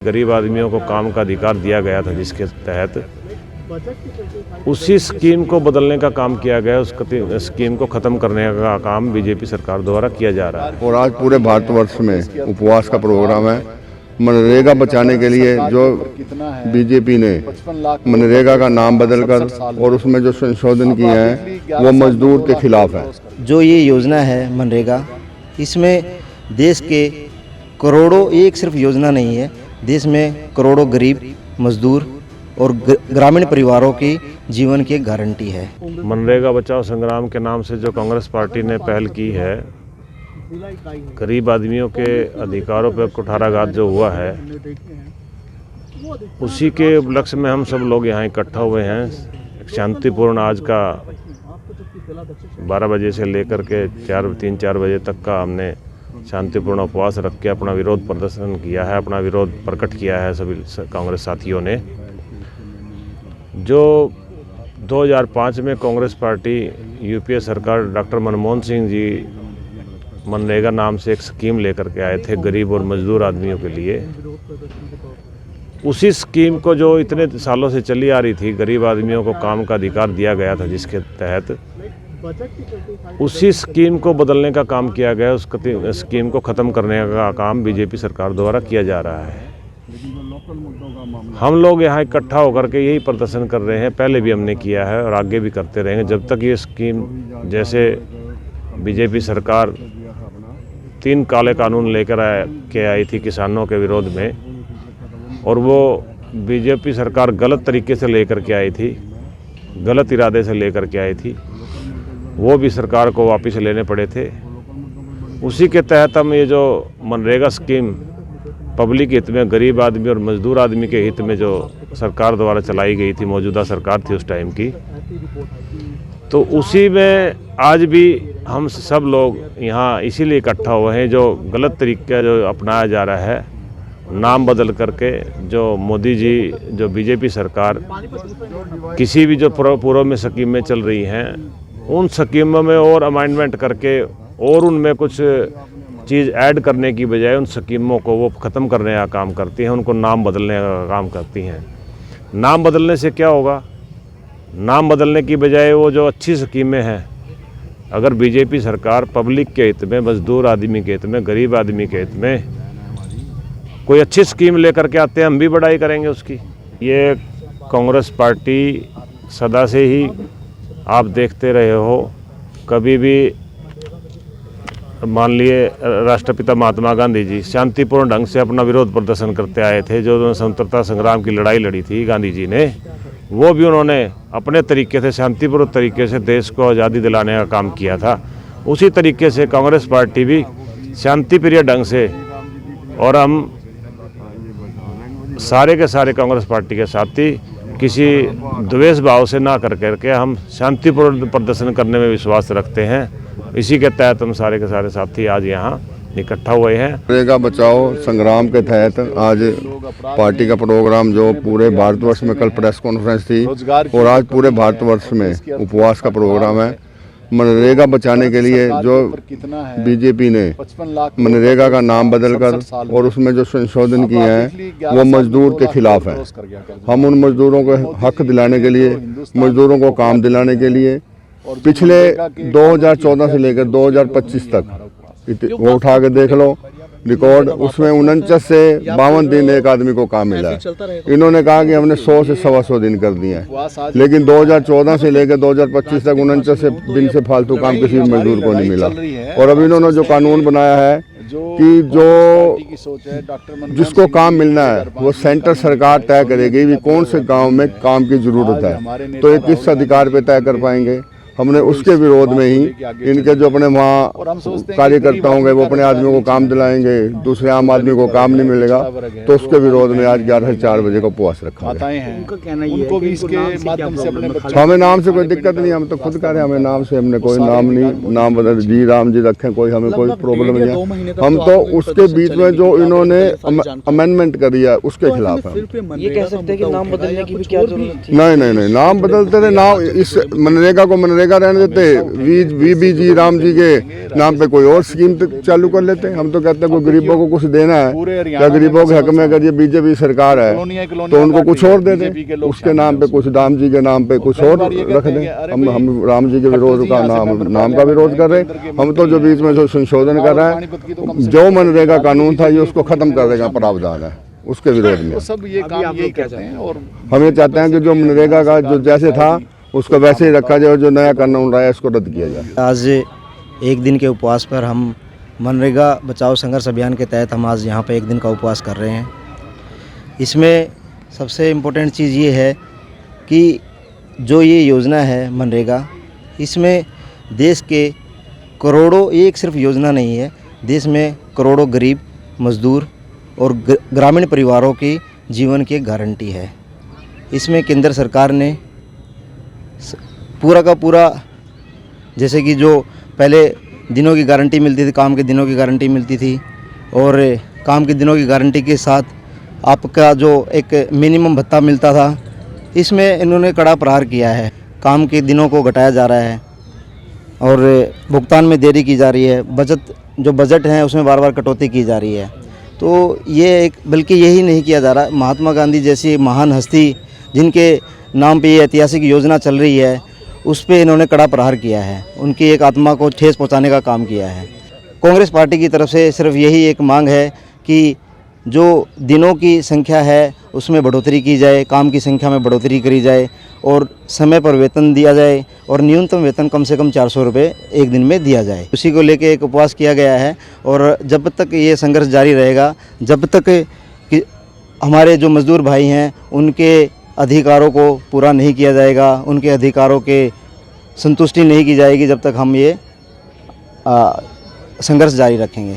गरीब आदमियों को काम का अधिकार दिया गया था, जिसके तहत उसी स्कीम को बदलने का काम किया गया। उस स्कीम को ख़त्म करने का काम बीजेपी सरकार द्वारा किया जा रहा है। और आज पूरे भारतवर्ष में उपवास का प्रोग्राम है। मनरेगा बचाने के लिए जो बीजेपी ने मनरेगा का नाम बदलकर और उसमें जो संशोधन किए हैं वो मजदूर के खिलाफ है। जो ये योजना है मनरेगा, इसमें देश के करोड़ों, एक सिर्फ योजना नहीं है, देश में करोड़ों गरीब मजदूर और ग्रामीण परिवारों की जीवन की गारंटी है। मनरेगा बचाओ संग्राम के नाम से जो कांग्रेस पार्टी ने पहल की है, गरीब आदमियों के अधिकारों पर कुठाराघात जो हुआ है, उसी के उपलक्ष्य में हम सब लोग यहाँ इकट्ठा हुए हैं। शांतिपूर्ण आज का 12 बजे से लेकर के 3-4 बजे तक का हमने शांतिपूर्ण उपवास रख के अपना विरोध प्रदर्शन किया है, अपना विरोध प्रकट किया है सभी कांग्रेस साथियों ने। जो 2005 में कांग्रेस पार्टी, यूपीए सरकार, डॉक्टर मनमोहन सिंह जी मनरेगा नाम से एक स्कीम लेकर के आए थे गरीब और मजदूर आदमियों के लिए, उसी स्कीम को जो इतने सालों से चली आ रही थी, गरीब आदमियों को काम का अधिकार दिया गया था, जिसके तहत उसी स्कीम को बदलने का काम किया गया। उस स्कीम को ख़त्म करने का काम बीजेपी सरकार द्वारा किया जा रहा है। हम लोग यहाँ इकट्ठा होकर के यही प्रदर्शन कर रहे हैं, पहले भी हमने किया है और आगे भी करते रहेंगे जब तक ये स्कीम, जैसे बीजेपी सरकार 3 काले कानून लेकर के आई थी किसानों के विरोध में, और वो बीजेपी सरकार गलत तरीके से लेकर के आई थी, गलत इरादे से लेकर के आई थी, वो भी सरकार को वापस लेने पड़े थे। उसी के तहत हम ये जो मनरेगा स्कीम पब्लिक हित में, गरीब आदमी और मजदूर आदमी के हित में जो सरकार द्वारा चलाई गई थी, मौजूदा सरकार थी उस टाइम की, तो उसी में आज भी हम सब लोग यहाँ इसीलिए इकट्ठा हुए हैं। जो गलत तरीका जो अपनाया जा रहा है, नाम बदल करके, जो मोदी जी, जो बीजेपी सरकार किसी भी जो पूर्व में स्कीमें चल रही हैं, उन स्कीमों में और अमेंडमेंट करके और उनमें कुछ चीज़ ऐड करने की बजाय उन स्कीमों को वो ख़त्म करने का काम करती हैं, उनको नाम बदलने का काम करती हैं। नाम बदलने से क्या होगा? नाम बदलने की बजाय वो जो अच्छी स्कीमें हैं, अगर बीजेपी सरकार पब्लिक के हित में, मजदूर आदमी के हित में, गरीब आदमी के हित में कोई अच्छी स्कीम लेकर के आते हैं, हम भी बड़ाई करेंगे उसकी। ये कांग्रेस पार्टी सदा से ही आप देखते रहे हो, कभी भी मान लिए राष्ट्रपिता महात्मा गांधी जी शांतिपूर्ण ढंग से अपना विरोध प्रदर्शन करते आए थे। जो उन्होंने स्वतंत्रता संग्राम की लड़ाई लड़ी थी गांधी जी ने, वो भी उन्होंने अपने तरीके से, शांतिपूर्ण तरीके से देश को आज़ादी दिलाने का काम किया था। उसी तरीके से कांग्रेस पार्टी भी शांति प्रिय ढंग से, और हम सारे के सारे कांग्रेस पार्टी के साथी किसी द्वेष भाव से ना करके हम शांतिपूर्ण प्रदर्शन करने में विश्वास रखते हैं। इसी के तहत हम सारे के सारे साथी आज यहाँ इकट्ठा हुए हैं। मनरेगा बचाओ संग्राम के तहत आज पार्टी का प्रोग्राम जो पूरे भारतवर्ष में, कल प्रेस कॉन्फ्रेंस थी और आज पूरे भारतवर्ष में उपवास का प्रोग्राम है। मनरेगा बचाने के लिए जो बीजेपी ने मनरेगा का नाम बदलकर और उसमें जो संशोधन किए हैं वो मजदूर के खिलाफ है। हम उन मजदूरों को हक दिलाने के लिए, मजदूरों को काम दिलाने के लिए पिछले 2014 से लेकर 2025 तक वो उठा के देख लो रिकॉर्ड, उसमें 49 से 52 दिन एक आदमी को काम मिला है। इन्होंने कहा कि हमने 100 से 125 दिन कर दिए हैं, लेकिन 2014 से लेकर 2025 तक 49 दिन से फालतू काम किसी मजदूर को नहीं मिला। और अब इन्होंने जो कानून बनाया है कि जो जिसको काम मिलना है वो सेंटर सरकार तय करेगी कि कौन से गाँव में काम की जरूरत है, तो ये किस अधिकार पे तय कर पाएंगे। हमने उसके विरोध में ही इनके जो अपने वहाँ कार्यकर्ता होंगे वो अपने आदमियों को काम दिलाएंगे, दूसरे आम आदमी को काम नहीं मिलेगा, तो उसके विरोध में आज 11 से 4 बजे को उपवास रखा है। हमें नाम से कोई दिक्कत नहीं, हम तो खुद कह रहे हैं, हमें नाम से, हमने कोई नाम नहीं, नाम बदल जी राम जी रखें, कोई हमें कोई प्रॉब्लम नहीं है। हम तो उसके बीच में जो इन्होंने अमेंडमेंट करी है उसके खिलाफ है। ये कह सकते हैं कि नाम बदलने की भी क्या जरूरत थी? नहीं, नाम बदलते रहे। नाम इस मनरेगा को मनरेगा मनरेगा रहने देते, VBG राम जी के नाम पे कोई और स्कीम चालू कर लेते। हम तो कहते हैं कोई गरीबों को कुछ देना है, या गरीबों के हक में अगर ये बीजेपी सरकार है तो उनको कुछ और दे दें, उसके नाम पे कुछ राम जी के नाम पे कुछ और रख दें। हम राम जी के विरोध का नाम का विरोध कर रहे हैं। हम तो जो बीच में जो संशोधन कर रहे हैं, जो मनरेगा कानून था ये उसको खत्म कर देगा प्रावधान है, उसके विरोध में सब ये काम यही कहते हैं। और हम ये चाहते हैं कि जो मनरेगा का जो जैसे था उसको वैसे ही रखा जाए और जो नया कानून रहा है इसको रद्द किया जाए। आज एक दिन के उपवास पर हम मनरेगा बचाओ संघर्ष अभियान के तहत हम आज यहाँ पे एक दिन का उपवास कर रहे हैं। इसमें सबसे इम्पोर्टेंट चीज़ ये है कि जो ये योजना है मनरेगा, इसमें देश के करोड़ों, एक सिर्फ योजना नहीं है, देश में करोड़ों गरीब, मजदूर और ग्रामीण परिवारों की जीवन की एक गारंटी है। इसमें केंद्र सरकार ने पूरा का पूरा, जैसे कि जो पहले दिनों की गारंटी मिलती थी, काम के दिनों की गारंटी मिलती थी, और काम के दिनों की गारंटी के साथ आपका जो एक मिनिमम भत्ता मिलता था, इसमें इन्होंने कड़ा प्रहार किया है। काम के दिनों को घटाया जा रहा है और भुगतान में देरी की जा रही है। बजट है उसमें बार बार कटौती की जा रही है। तो ये एक, बल्कि यही नहीं किया जा रहा, महात्मा गांधी जैसी महान हस्ती जिनके नाम पे ये ऐतिहासिक योजना चल रही है, उस पे इन्होंने कड़ा प्रहार किया है, उनकी एक आत्मा को ठेस पहुंचाने का काम किया है। कांग्रेस पार्टी की तरफ से सिर्फ यही एक मांग है कि जो दिनों की संख्या है उसमें बढ़ोतरी की जाए, काम की संख्या में बढ़ोतरी करी जाए और समय पर वेतन दिया जाए और न्यूनतम वेतन कम से कम 400 रुपये एक दिन में दिया जाए। उसी को लेके एक उपवास किया गया है और जब तक ये संघर्ष जारी रहेगा, जब तक कि हमारे जो मज़दूर भाई हैं उनके अधिकारों को पूरा नहीं किया जाएगा, उनके अधिकारों के संतुष्टि नहीं की जाएगी, जब तक हम ये संघर्ष जारी रखेंगे।